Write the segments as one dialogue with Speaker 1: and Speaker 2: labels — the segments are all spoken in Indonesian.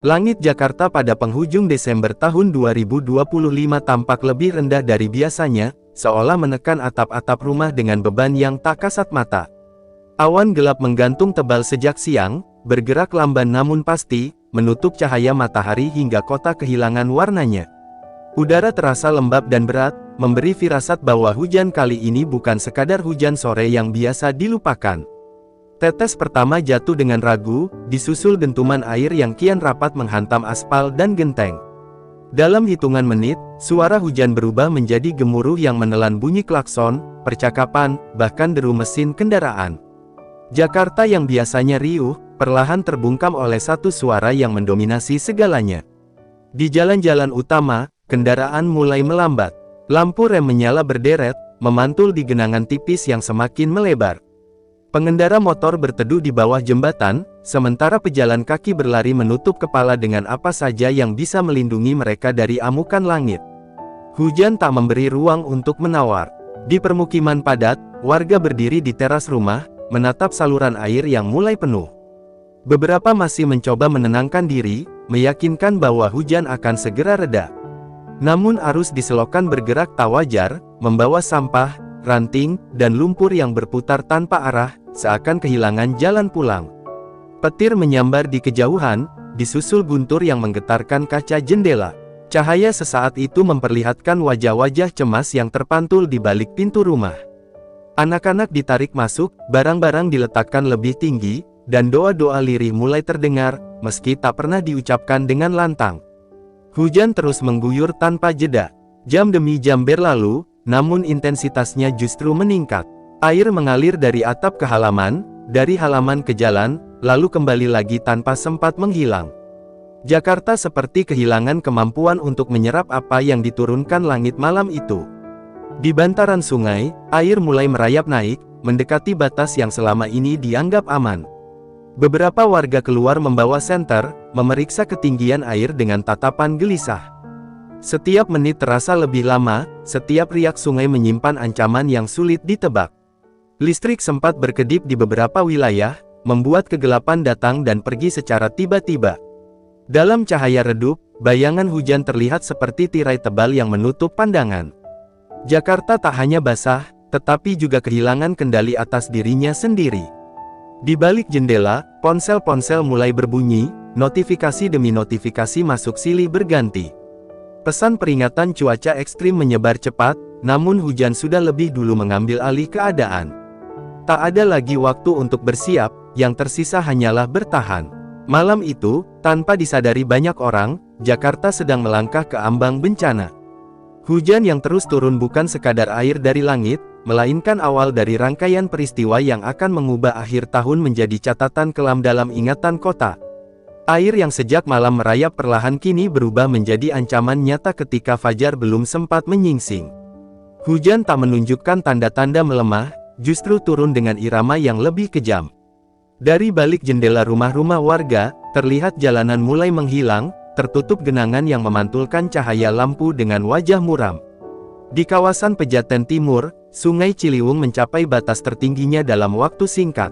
Speaker 1: Langit Jakarta pada penghujung Desember tahun 2025 tampak lebih rendah dari biasanya, seolah menekan atap-atap rumah dengan beban yang tak kasat mata. Awan gelap menggantung tebal sejak siang, bergerak lamban namun pasti, menutup cahaya matahari hingga kota kehilangan warnanya. Udara terasa lembab dan berat, memberi firasat bahwa hujan kali ini bukan sekadar hujan sore yang biasa dilupakan. Tetes pertama jatuh dengan ragu, disusul dentuman air yang kian rapat menghantam aspal dan genteng. Dalam hitungan menit, suara hujan berubah menjadi gemuruh yang menelan bunyi klakson, percakapan, bahkan deru mesin kendaraan. Jakarta yang biasanya riuh, perlahan terbungkam oleh satu suara yang mendominasi segalanya. Di jalan-jalan utama, kendaraan mulai melambat. Lampu rem menyala berderet, memantul di genangan tipis yang semakin melebar. Pengendara motor berteduh di bawah jembatan, sementara pejalan kaki berlari menutup kepala dengan apa saja yang bisa melindungi mereka dari amukan langit. Hujan tak memberi ruang untuk menawar. Di permukiman padat, warga berdiri di teras rumah, menatap saluran air yang mulai penuh. Beberapa masih mencoba menenangkan diri, meyakinkan bahwa hujan akan segera reda. Namun arus di selokan bergerak tak wajar, membawa sampah, ranting, dan lumpur yang berputar tanpa arah, seakan kehilangan jalan pulang. Petir menyambar di kejauhan, disusul guntur yang menggetarkan kaca jendela. Cahaya sesaat itu memperlihatkan wajah-wajah cemas yang terpantul di balik pintu rumah. Anak-anak ditarik masuk, barang-barang diletakkan lebih tinggi, dan doa-doa lirih mulai terdengar, meski tak pernah diucapkan dengan lantang. Hujan terus mengguyur tanpa jeda. Jam demi jam berlalu, namun intensitasnya justru meningkat. Air mengalir dari atap ke halaman, dari halaman ke jalan, lalu kembali lagi tanpa sempat menghilang. Jakarta seperti kehilangan kemampuan untuk menyerap apa yang diturunkan langit malam itu. Di bantaran sungai, air mulai merayap naik, mendekati batas yang selama ini dianggap aman. Beberapa warga keluar membawa senter, memeriksa ketinggian air dengan tatapan gelisah. Setiap menit terasa lebih lama, setiap riak sungai menyimpan ancaman yang sulit ditebak. Listrik sempat berkedip di beberapa wilayah, membuat kegelapan datang dan pergi secara tiba-tiba. Dalam cahaya redup, bayangan hujan terlihat seperti tirai tebal yang menutup pandangan. Jakarta tak hanya basah, tetapi juga kehilangan kendali atas dirinya sendiri. Di balik jendela, ponsel-ponsel mulai berbunyi, notifikasi demi notifikasi masuk silih berganti. Pesan peringatan cuaca ekstrim menyebar cepat, namun hujan sudah lebih dulu mengambil alih keadaan. Tak ada lagi waktu untuk bersiap, yang tersisa hanyalah bertahan. Malam itu, tanpa disadari banyak orang, Jakarta sedang melangkah ke ambang bencana. Hujan yang terus turun bukan sekadar air dari langit, melainkan awal dari rangkaian peristiwa yang akan mengubah akhir tahun menjadi catatan kelam dalam ingatan kota. Air yang sejak malam merayap perlahan kini berubah menjadi ancaman nyata ketika fajar belum sempat menyingsing. Hujan tak menunjukkan tanda-tanda melemah, justru turun dengan irama yang lebih kejam. Dari balik jendela rumah-rumah warga, terlihat jalanan mulai menghilang, tertutup genangan yang memantulkan cahaya lampu dengan wajah muram. Di kawasan Pejaten Timur, Sungai Ciliwung mencapai batas tertingginya dalam waktu singkat.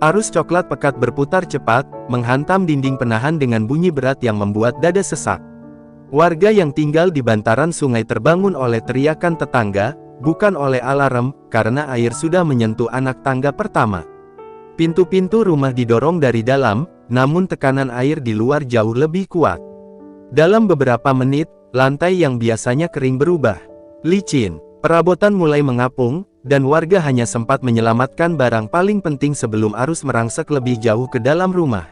Speaker 1: Arus coklat pekat berputar cepat, menghantam dinding penahan dengan bunyi berat yang membuat dada sesak. Warga yang tinggal di bantaran sungai terbangun oleh teriakan tetangga, bukan oleh alarm, karena air sudah menyentuh anak tangga pertama. Pintu-pintu rumah didorong dari dalam, namun tekanan air di luar jauh lebih kuat. Dalam beberapa menit, lantai yang biasanya kering berubah licin. Perabotan mulai mengapung, dan warga hanya sempat menyelamatkan barang paling penting sebelum arus merangsek lebih jauh ke dalam rumah.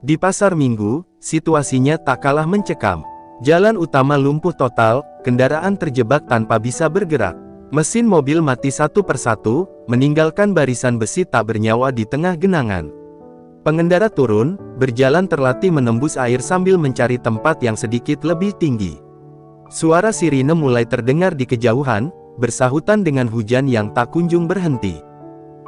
Speaker 1: Di pasar Minggu, situasinya tak kalah mencekam. Jalan utama lumpuh total, kendaraan terjebak tanpa bisa bergerak. Mesin mobil mati satu persatu, meninggalkan barisan besi tak bernyawa di tengah genangan. Pengendara turun, berjalan terlatih menembus air sambil mencari tempat yang sedikit lebih tinggi. Suara sirine mulai terdengar di kejauhan, bersahutan dengan hujan yang tak kunjung berhenti.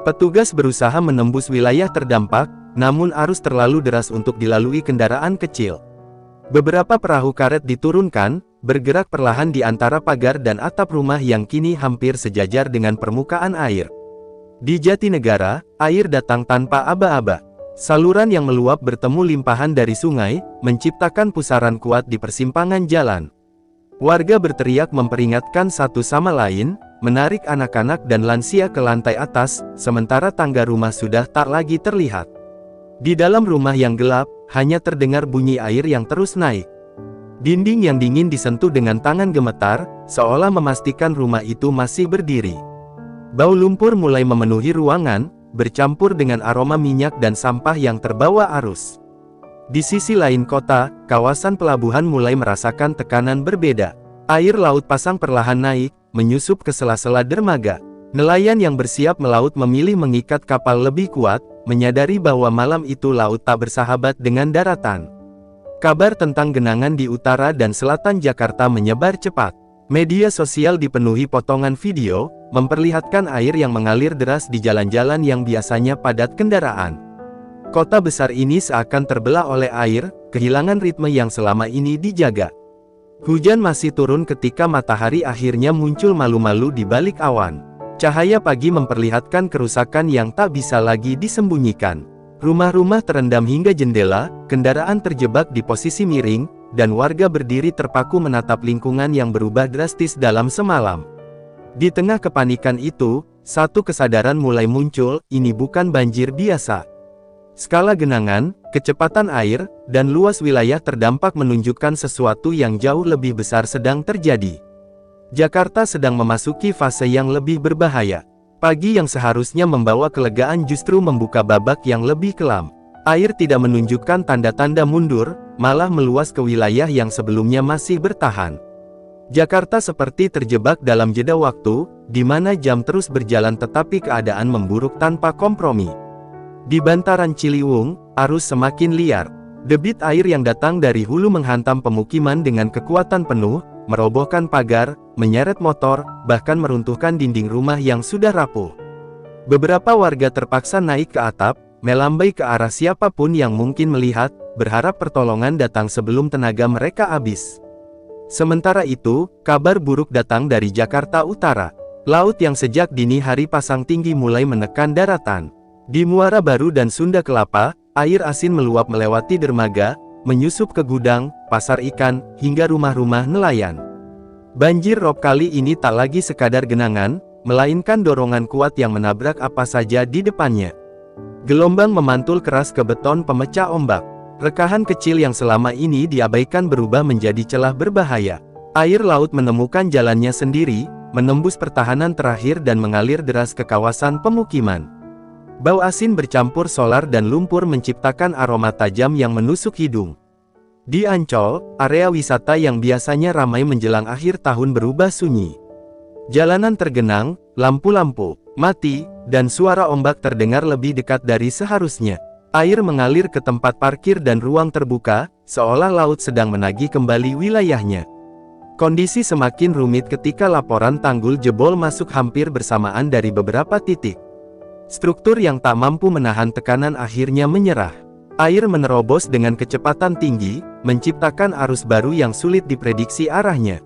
Speaker 1: Petugas berusaha menembus wilayah terdampak, namun arus terlalu deras untuk dilalui kendaraan kecil. Beberapa perahu karet diturunkan, bergerak perlahan di antara pagar dan atap rumah yang kini hampir sejajar dengan permukaan air. Di Jatinegara, air datang tanpa aba-aba. Saluran yang meluap bertemu limpahan dari sungai, menciptakan pusaran kuat di persimpangan jalan. Warga berteriak memperingatkan satu sama lain, menarik anak-anak dan lansia ke lantai atas, sementara tangga rumah sudah tak lagi terlihat. Di dalam rumah yang gelap, hanya terdengar bunyi air yang terus naik. Dinding yang dingin disentuh dengan tangan gemetar, seolah memastikan rumah itu masih berdiri. Bau lumpur mulai memenuhi ruangan, bercampur dengan aroma minyak dan sampah yang terbawa arus. Di sisi lain kota, kawasan pelabuhan mulai merasakan tekanan berbeda. Air laut pasang perlahan naik, menyusup ke sela-sela dermaga. Nelayan yang bersiap melaut memilih mengikat kapal lebih kuat, menyadari bahwa malam itu laut tak bersahabat dengan daratan. Kabar tentang genangan di utara dan selatan Jakarta menyebar cepat. Media sosial dipenuhi potongan video, memperlihatkan air yang mengalir deras di jalan-jalan yang biasanya padat kendaraan. Kota besar ini seakan terbelah oleh air, kehilangan ritme yang selama ini dijaga. Hujan masih turun ketika matahari akhirnya muncul malu-malu di balik awan. Cahaya pagi memperlihatkan kerusakan yang tak bisa lagi disembunyikan. Rumah-rumah terendam hingga jendela, kendaraan terjebak di posisi miring, dan warga berdiri terpaku menatap lingkungan yang berubah drastis dalam semalam. Di tengah kepanikan itu, satu kesadaran mulai muncul, ini bukan banjir biasa. Skala genangan, kecepatan air, dan luas wilayah terdampak menunjukkan sesuatu yang jauh lebih besar sedang terjadi. Jakarta sedang memasuki fase yang lebih berbahaya. Pagi yang seharusnya membawa kelegaan justru membuka babak yang lebih kelam. Air tidak menunjukkan tanda-tanda mundur, malah meluas ke wilayah yang sebelumnya masih bertahan. Jakarta seperti terjebak dalam jeda waktu, di mana jam terus berjalan tetapi keadaan memburuk tanpa kompromi. Di bantaran Ciliwung, arus semakin liar. Debit air yang datang dari hulu menghantam pemukiman dengan kekuatan penuh, merobohkan pagar, menyeret motor, bahkan meruntuhkan dinding rumah yang sudah rapuh. Beberapa warga terpaksa naik ke atap, melambai ke arah siapapun yang mungkin melihat, berharap pertolongan datang sebelum tenaga mereka habis. Sementara itu, kabar buruk datang dari Jakarta Utara. Laut yang sejak dini hari pasang tinggi mulai menekan daratan. Di Muara Baru dan Sunda Kelapa, air asin meluap melewati dermaga, menyusup ke gudang, pasar ikan, hingga rumah-rumah nelayan. Banjir rob kali ini tak lagi sekadar genangan, melainkan dorongan kuat yang menabrak apa saja di depannya. Gelombang memantul keras ke beton pemecah ombak. Rekahan kecil yang selama ini diabaikan berubah menjadi celah berbahaya. Air laut menemukan jalannya sendiri, menembus pertahanan terakhir dan mengalir deras ke kawasan pemukiman. Bau asin bercampur solar dan lumpur menciptakan aroma tajam yang menusuk hidung. Di Ancol, area wisata yang biasanya ramai menjelang akhir tahun berubah sunyi. Jalanan tergenang, lampu-lampu mati, dan suara ombak terdengar lebih dekat dari seharusnya. Air mengalir ke tempat parkir dan ruang terbuka, seolah laut sedang menagih kembali wilayahnya. Kondisi semakin rumit ketika laporan tanggul jebol masuk hampir bersamaan dari beberapa titik. Struktur yang tak mampu menahan tekanan akhirnya menyerah. Air menerobos dengan kecepatan tinggi, menciptakan arus baru yang sulit diprediksi arahnya.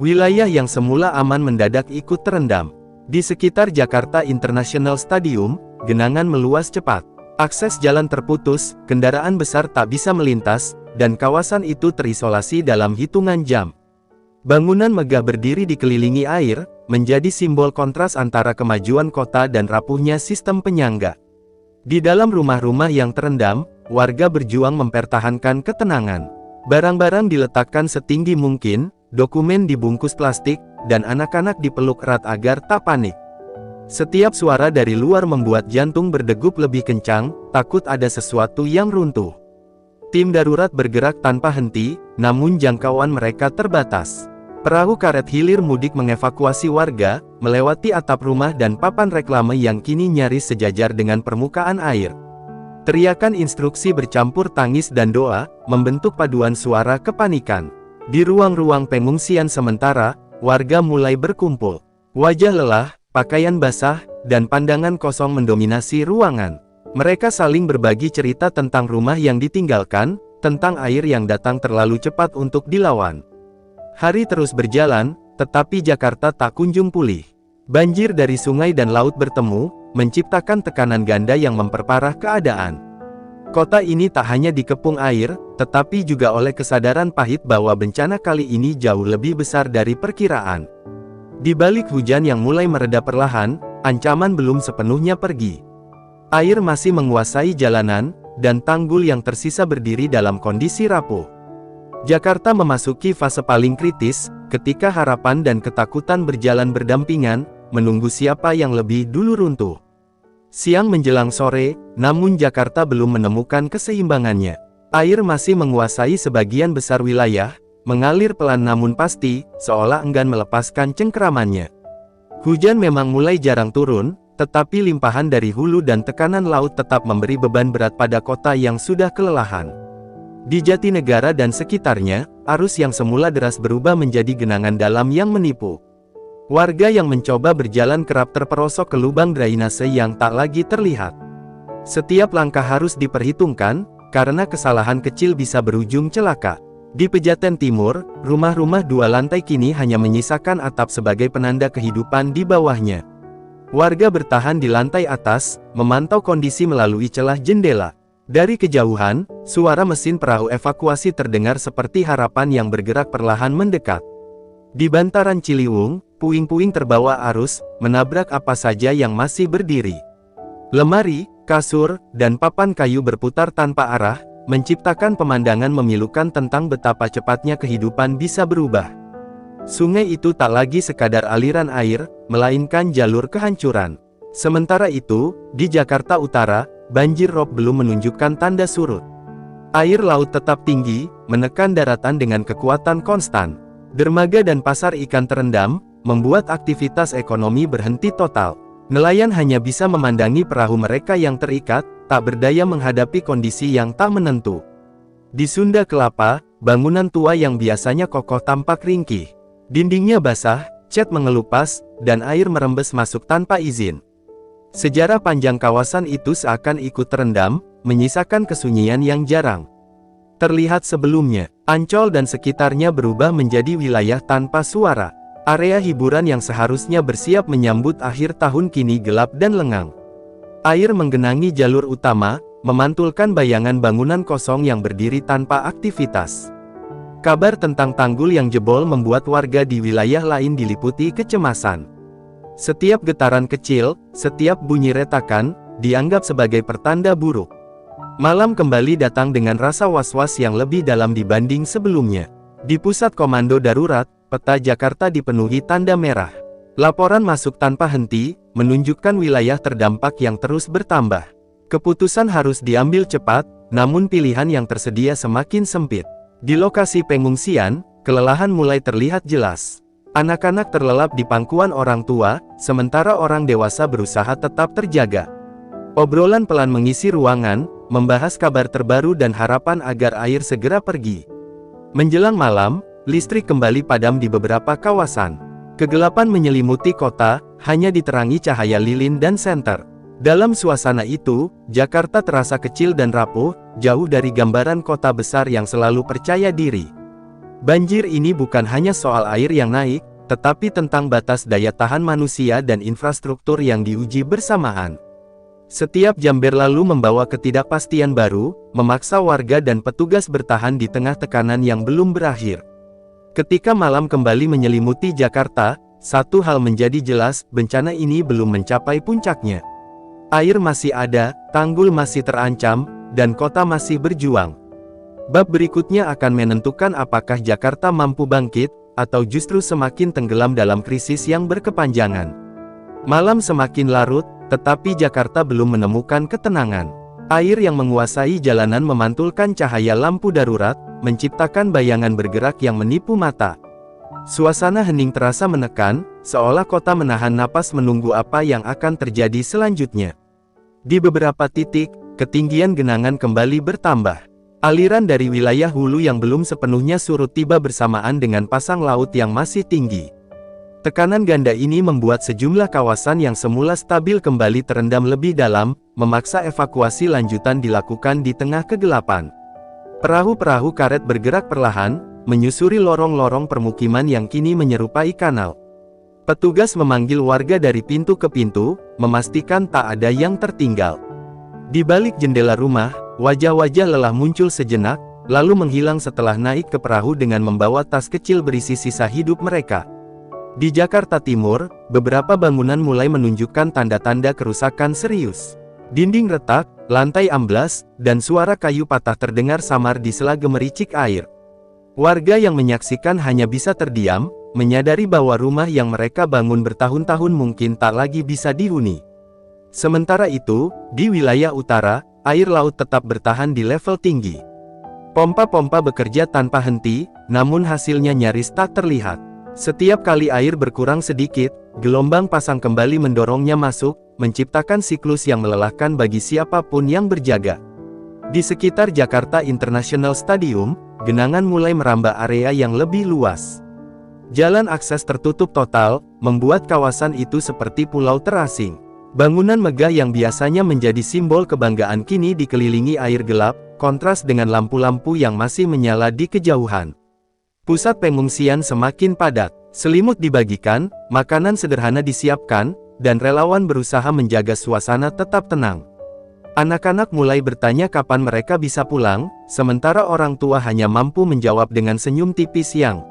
Speaker 1: Wilayah yang semula aman mendadak ikut terendam. Di sekitar Jakarta International Stadium, genangan meluas cepat. Akses jalan terputus, kendaraan besar tak bisa melintas, dan kawasan itu terisolasi dalam hitungan jam. Bangunan megah berdiri dikelilingi air, menjadi simbol kontras antara kemajuan kota dan rapuhnya sistem penyangga. Di dalam rumah-rumah yang terendam, warga berjuang mempertahankan ketenangan. Barang-barang diletakkan setinggi mungkin, dokumen dibungkus plastik, dan anak-anak dipeluk erat agar tak panik. Setiap suara dari luar membuat jantung berdegup lebih kencang, takut ada sesuatu yang runtuh. Tim darurat bergerak tanpa henti, namun jangkauan mereka terbatas. Perahu karet hilir mudik mengevakuasi warga, melewati atap rumah dan papan reklame yang kini nyaris sejajar dengan permukaan air. Teriakan instruksi bercampur tangis dan doa, membentuk paduan suara kepanikan. Di ruang-ruang pengungsian sementara, warga mulai berkumpul. Wajah lelah, pakaian basah, dan pandangan kosong mendominasi ruangan. Mereka saling berbagi cerita tentang rumah yang ditinggalkan, tentang air yang datang terlalu cepat untuk dilawan. Hari terus berjalan, tetapi Jakarta tak kunjung pulih. Banjir dari sungai dan laut bertemu, menciptakan tekanan ganda yang memperparah keadaan. Kota ini tak hanya dikepung air, tetapi juga oleh kesadaran pahit bahwa bencana kali ini jauh lebih besar dari perkiraan. Di balik hujan yang mulai mereda perlahan, ancaman belum sepenuhnya pergi. Air masih menguasai jalanan, dan tanggul yang tersisa berdiri dalam kondisi rapuh. Jakarta memasuki fase paling kritis, ketika harapan dan ketakutan berjalan berdampingan, menunggu siapa yang lebih dulu runtuh. Siang menjelang sore, namun Jakarta belum menemukan keseimbangannya. Air masih menguasai sebagian besar wilayah, mengalir pelan namun pasti, seolah enggan melepaskan cengkeramannya. Hujan memang mulai jarang turun, tetapi limpahan dari hulu dan tekanan laut tetap memberi beban berat pada kota yang sudah kelelahan. Di Jatinegara dan sekitarnya, arus yang semula deras berubah menjadi genangan dalam yang menipu. Warga yang mencoba berjalan kerap terperosok ke lubang drainase yang tak lagi terlihat. Setiap langkah harus diperhitungkan, karena kesalahan kecil bisa berujung celaka. Di Pejaten Timur, rumah-rumah 2 lantai kini hanya menyisakan atap sebagai penanda kehidupan di bawahnya. Warga bertahan di lantai atas, memantau kondisi melalui celah jendela. Dari kejauhan, suara mesin perahu evakuasi terdengar seperti harapan yang bergerak perlahan mendekat. Di bantaran Ciliwung, puing-puing terbawa arus, menabrak apa saja yang masih berdiri. Lemari, kasur, dan papan kayu berputar tanpa arah, menciptakan pemandangan memilukan tentang betapa cepatnya kehidupan bisa berubah. Sungai itu tak lagi sekadar aliran air, melainkan jalur kehancuran. Sementara itu, di Jakarta Utara, banjir rob belum menunjukkan tanda surut. Air laut tetap tinggi, menekan daratan dengan kekuatan konstan. Dermaga dan pasar ikan terendam, membuat aktivitas ekonomi berhenti total. Nelayan hanya bisa memandangi perahu mereka yang terikat, tak berdaya menghadapi kondisi yang tak menentu. Di Sunda Kelapa, bangunan tua yang biasanya kokoh tampak ringkih. Dindingnya basah, cat mengelupas, dan air merembes masuk tanpa izin. Sejarah panjang kawasan itu seakan ikut terendam, menyisakan kesunyian yang jarang terlihat sebelumnya. Ancol dan sekitarnya berubah menjadi wilayah tanpa suara. Area hiburan yang seharusnya bersiap menyambut akhir tahun kini gelap dan lengang. Air menggenangi jalur utama, memantulkan bayangan bangunan kosong yang berdiri tanpa aktivitas. Kabar tentang tanggul yang jebol membuat warga di wilayah lain diliputi kecemasan. Setiap getaran kecil, setiap bunyi retakan, dianggap sebagai pertanda buruk. Malam kembali datang dengan rasa was-was yang lebih dalam dibanding sebelumnya. Di pusat komando darurat, peta Jakarta dipenuhi tanda merah. Laporan masuk tanpa henti, menunjukkan wilayah terdampak yang terus bertambah. Keputusan harus diambil cepat, namun pilihan yang tersedia semakin sempit. Di lokasi pengungsian, kelelahan mulai terlihat jelas. Anak-anak terlelap di pangkuan orang tua, sementara orang dewasa berusaha tetap terjaga. Obrolan pelan mengisi ruangan, membahas kabar terbaru dan harapan agar air segera pergi. Menjelang malam, listrik kembali padam di beberapa kawasan. Kegelapan menyelimuti kota, hanya diterangi cahaya lilin dan senter. Dalam suasana itu, Jakarta terasa kecil dan rapuh, jauh dari gambaran kota besar yang selalu percaya diri. Banjir ini bukan hanya soal air yang naik, tetapi tentang batas daya tahan manusia dan infrastruktur yang diuji bersamaan. Setiap jam berlalu membawa ketidakpastian baru, memaksa warga dan petugas bertahan di tengah tekanan yang belum berakhir. Ketika malam kembali menyelimuti Jakarta, satu hal menjadi jelas, bencana ini belum mencapai puncaknya. Air masih ada, tanggul masih terancam, dan kota masih berjuang. Bab berikutnya akan menentukan apakah Jakarta mampu bangkit, atau justru semakin tenggelam dalam krisis yang berkepanjangan. Malam semakin larut, tetapi Jakarta belum menemukan ketenangan. Air yang menguasai jalanan memantulkan cahaya lampu darurat, menciptakan bayangan bergerak yang menipu mata. Suasana hening terasa menekan, seolah kota menahan napas menunggu apa yang akan terjadi selanjutnya. Di beberapa titik, ketinggian genangan kembali bertambah. Aliran dari wilayah hulu yang belum sepenuhnya surut tiba bersamaan dengan pasang laut yang masih tinggi. Tekanan ganda ini membuat sejumlah kawasan yang semula stabil kembali terendam lebih dalam, memaksa evakuasi lanjutan dilakukan di tengah kegelapan. Perahu-perahu karet bergerak perlahan, menyusuri lorong-lorong permukiman yang kini menyerupai kanal. Petugas memanggil warga dari pintu ke pintu, memastikan tak ada yang tertinggal. Di balik jendela rumah, Wajah-wajah lelah muncul sejenak, lalu menghilang setelah naik ke perahu dengan membawa tas kecil berisi sisa hidup mereka. Di Jakarta Timur, beberapa bangunan mulai menunjukkan tanda-tanda kerusakan serius. Dinding retak, lantai amblas, dan suara kayu patah terdengar samar di sela gemericik air. Warga yang menyaksikan hanya bisa terdiam, menyadari bahwa rumah yang mereka bangun bertahun-tahun mungkin tak lagi bisa dihuni. Sementara itu, di wilayah utara, air laut tetap bertahan di level tinggi. Pompa-pompa bekerja tanpa henti, namun hasilnya nyaris tak terlihat. Setiap kali air berkurang sedikit, gelombang pasang kembali mendorongnya masuk, menciptakan siklus yang melelahkan bagi siapapun yang berjaga. Di sekitar Jakarta International Stadium, genangan mulai merambah area yang lebih luas. Jalan akses tertutup total, membuat kawasan itu seperti pulau terasing. Bangunan megah yang biasanya menjadi simbol kebanggaan kini dikelilingi air gelap, kontras dengan lampu-lampu yang masih menyala di kejauhan. Pusat pengungsian semakin padat, selimut dibagikan, makanan sederhana disiapkan, dan relawan berusaha menjaga suasana tetap tenang. Anak-anak mulai bertanya kapan mereka bisa pulang, sementara orang tua hanya mampu menjawab dengan senyum tipis yang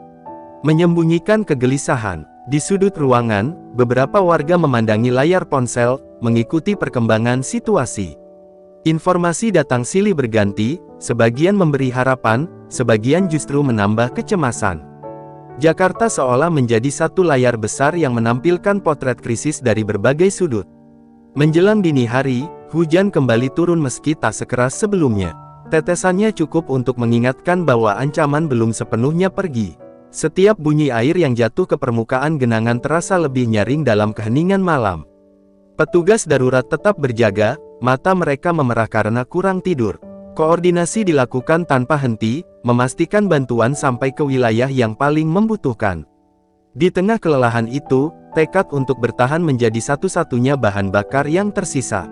Speaker 1: menyembunyikan kegelisahan. Di sudut ruangan, beberapa warga memandangi layar ponsel, mengikuti perkembangan situasi. Informasi datang silih berganti, sebagian memberi harapan, sebagian justru menambah kecemasan. Jakarta seolah menjadi satu layar besar yang menampilkan potret krisis dari berbagai sudut. Menjelang dini hari, hujan kembali turun meski tak sekeras sebelumnya. Tetesannya cukup untuk mengingatkan bahwa ancaman belum sepenuhnya pergi. Setiap bunyi air yang jatuh ke permukaan genangan terasa lebih nyaring dalam keheningan malam. Petugas darurat tetap berjaga, mata mereka memerah karena kurang tidur. Koordinasi dilakukan tanpa henti, memastikan bantuan sampai ke wilayah yang paling membutuhkan. Di tengah kelelahan itu, tekad untuk bertahan menjadi satu-satunya bahan bakar yang tersisa.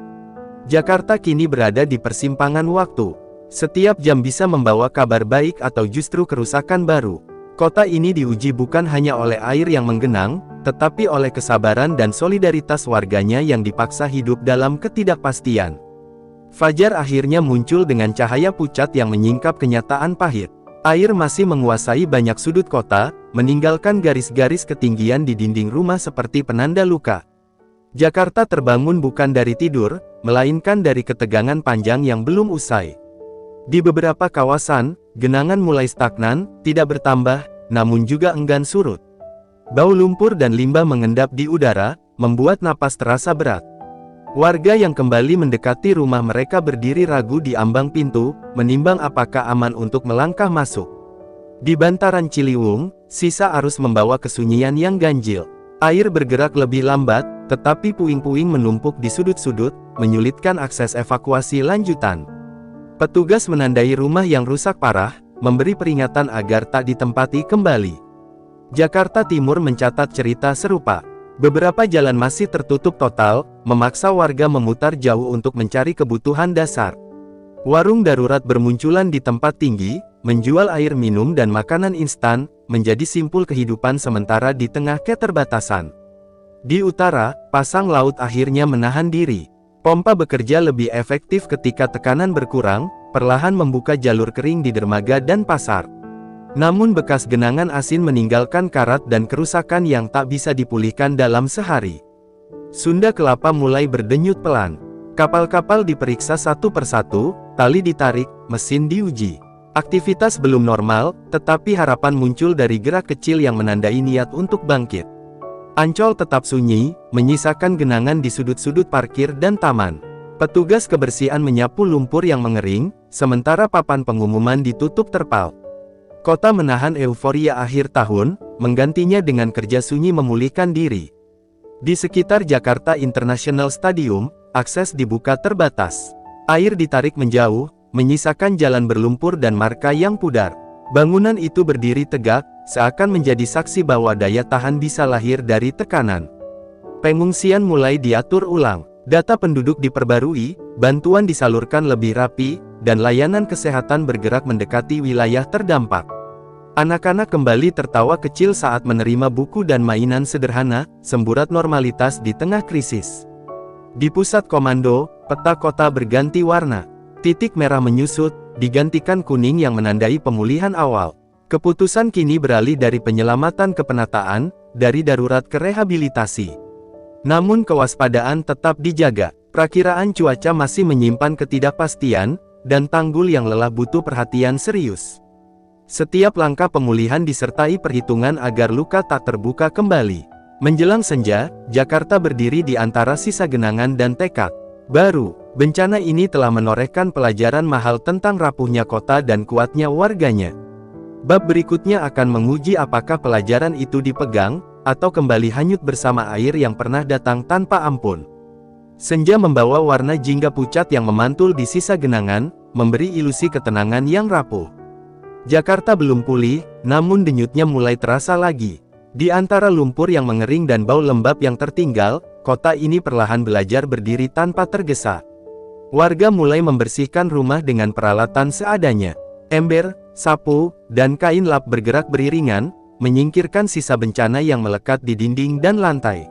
Speaker 1: Jakarta kini berada di persimpangan waktu. Setiap jam bisa membawa kabar baik atau justru kerusakan baru. Kota ini diuji bukan hanya oleh air yang menggenang, tetapi oleh kesabaran dan solidaritas warganya yang dipaksa hidup dalam ketidakpastian. Fajar akhirnya muncul dengan cahaya pucat yang menyingkap kenyataan pahit. Air masih menguasai banyak sudut kota, meninggalkan garis-garis ketinggian di dinding rumah seperti penanda luka. Jakarta terbangun bukan dari tidur, melainkan dari ketegangan panjang yang belum usai. Di beberapa kawasan, genangan mulai stagnan, tidak bertambah, namun juga enggan surut. Bau lumpur dan limbah mengendap di udara, membuat napas terasa berat. Warga yang kembali mendekati rumah mereka berdiri ragu di ambang pintu, menimbang apakah aman untuk melangkah masuk. Di bantaran Ciliwung, sisa arus membawa kesunyian yang ganjil. Air bergerak lebih lambat, tetapi puing-puing menumpuk di sudut-sudut, menyulitkan akses evakuasi lanjutan. Petugas menandai rumah yang rusak parah, memberi peringatan agar tak ditempati kembali. Jakarta Timur mencatat cerita serupa. Beberapa jalan masih tertutup total, memaksa warga memutar jauh untuk mencari kebutuhan dasar. Warung darurat bermunculan di tempat tinggi, menjual air minum dan makanan instan, menjadi simpul kehidupan sementara di tengah keterbatasan. Di utara, pasang laut akhirnya menahan diri. Pompa bekerja lebih efektif ketika tekanan berkurang, perlahan membuka jalur kering di dermaga dan pasar. Namun bekas genangan asin meninggalkan karat dan kerusakan yang tak bisa dipulihkan dalam sehari. Sunda Kelapa mulai berdenyut pelan. Kapal-kapal diperiksa satu persatu, tali ditarik, mesin diuji. Aktivitas belum normal, tetapi harapan muncul dari gerak kecil yang menandai niat untuk bangkit. Ancol tetap sunyi, menyisakan genangan di sudut-sudut parkir dan taman. Petugas kebersihan menyapu lumpur yang mengering, sementara papan pengumuman ditutup terpal. Kota menahan euforia akhir tahun, menggantinya dengan kerja sunyi memulihkan diri. Di sekitar Jakarta International Stadium, akses dibuka terbatas. Air ditarik menjauh, menyisakan jalan berlumpur dan marka yang pudar. Bangunan itu berdiri tegak, seakan menjadi saksi bahwa daya tahan bisa lahir dari tekanan. Pengungsian mulai diatur ulang, data penduduk diperbarui, bantuan disalurkan lebih rapi, dan layanan kesehatan bergerak mendekati wilayah terdampak. Anak-anak kembali tertawa kecil saat menerima buku dan mainan sederhana, semburat normalitas di tengah krisis. Di pusat komando, peta kota berganti warna. Titik merah menyusut, digantikan kuning yang menandai pemulihan awal. Keputusan kini beralih dari penyelamatan ke penataan, dari darurat ke rehabilitasi. Namun kewaspadaan tetap dijaga. Prakiraan cuaca masih menyimpan ketidakpastian, dan tanggul yang lelah butuh perhatian serius. Setiap langkah pemulihan disertai perhitungan agar luka tak terbuka kembali. Menjelang senja, Jakarta berdiri di antara sisa genangan dan tekad baru. Bencana ini telah menorehkan pelajaran mahal tentang rapuhnya kota dan kuatnya warganya. Bab berikutnya akan menguji apakah pelajaran itu dipegang, atau kembali hanyut bersama air yang pernah datang tanpa ampun. Senja membawa warna jingga pucat yang memantul di sisa genangan, memberi ilusi ketenangan yang rapuh. Jakarta belum pulih, namun denyutnya mulai terasa lagi. Di antara lumpur yang mengering dan bau lembab yang tertinggal, kota ini perlahan belajar berdiri tanpa tergesa. Warga mulai membersihkan rumah dengan peralatan seadanya. Ember, sapu, dan kain lap bergerak beriringan, menyingkirkan sisa bencana yang melekat di dinding dan lantai.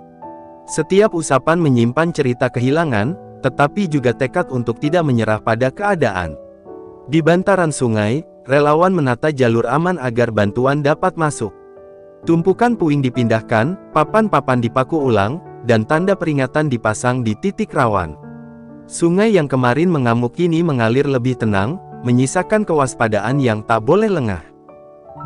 Speaker 1: Setiap usapan menyimpan cerita kehilangan, tetapi juga tekad untuk tidak menyerah pada keadaan. Di bantaran sungai, relawan menata jalur aman agar bantuan dapat masuk. Tumpukan puing dipindahkan, papan-papan dipaku ulang, dan tanda peringatan dipasang di titik rawan. Sungai yang kemarin mengamuk kini mengalir lebih tenang, menyisakan kewaspadaan yang tak boleh lengah.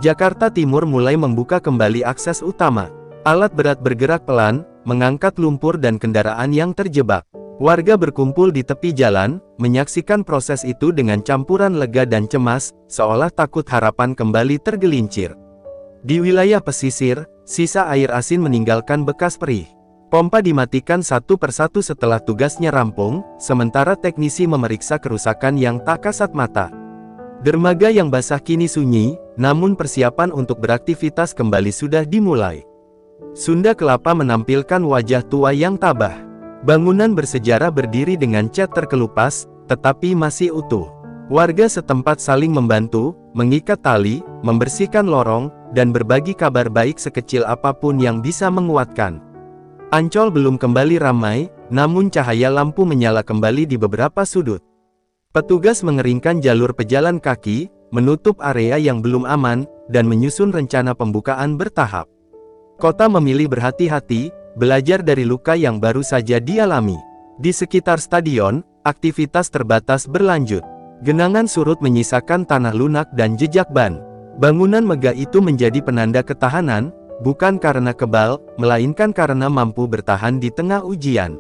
Speaker 1: Jakarta Timur mulai membuka kembali akses utama. Alat berat bergerak pelan, mengangkat lumpur dan kendaraan yang terjebak. Warga berkumpul di tepi jalan, menyaksikan proses itu dengan campuran lega dan cemas, seolah takut harapan kembali tergelincir. Di wilayah pesisir, sisa air asin meninggalkan bekas perih. Pompa dimatikan satu persatu setelah tugasnya rampung, sementara teknisi memeriksa kerusakan yang tak kasat mata. Dermaga yang basah kini sunyi, namun persiapan untuk beraktivitas kembali sudah dimulai. Sunda Kelapa menampilkan wajah tua yang tabah. Bangunan bersejarah berdiri dengan cat terkelupas, tetapi masih utuh. Warga setempat saling membantu, mengikat tali, membersihkan lorong, dan berbagi kabar baik sekecil apapun yang bisa menguatkan. Ancol belum kembali ramai, namun cahaya lampu menyala kembali di beberapa sudut. Petugas mengeringkan jalur pejalan kaki, menutup area yang belum aman, dan menyusun rencana pembukaan bertahap. Kota memilih berhati-hati, belajar dari luka yang baru saja dialami. Di sekitar stadion, aktivitas terbatas berlanjut. Genangan surut menyisakan tanah lunak dan jejak ban. Bangunan megah itu menjadi penanda ketahanan, bukan karena kebal, melainkan karena mampu bertahan di tengah ujian.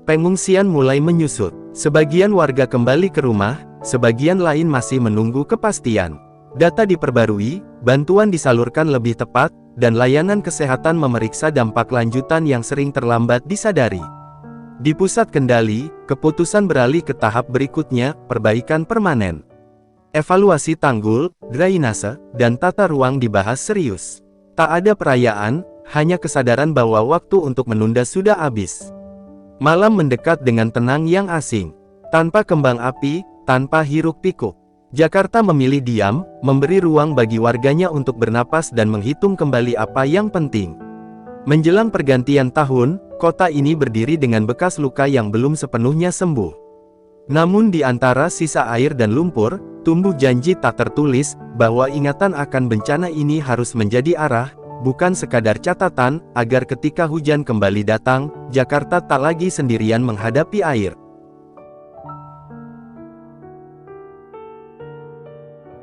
Speaker 1: Pengungsian mulai menyusut. Sebagian warga kembali ke rumah, sebagian lain masih menunggu kepastian. Data diperbarui, bantuan disalurkan lebih tepat, dan layanan kesehatan memeriksa dampak lanjutan yang sering terlambat disadari. Di pusat kendali, keputusan beralih ke tahap berikutnya, perbaikan permanen. Evaluasi tanggul, drainase, dan tata ruang dibahas serius. Tak ada perayaan, hanya kesadaran bahwa waktu untuk menunda sudah habis. Malam mendekat dengan tenang yang asing. Tanpa kembang api, tanpa hiruk-pikuk. Jakarta memilih diam, memberi ruang bagi warganya untuk bernapas dan menghitung kembali apa yang penting. Menjelang pergantian tahun, kota ini berdiri dengan bekas luka yang belum sepenuhnya sembuh. Namun di antara sisa air dan lumpur, tumbuh janji tak tertulis, bahwa ingatan akan bencana ini harus menjadi arah, bukan sekadar catatan, agar ketika hujan kembali datang, Jakarta tak lagi sendirian menghadapi air.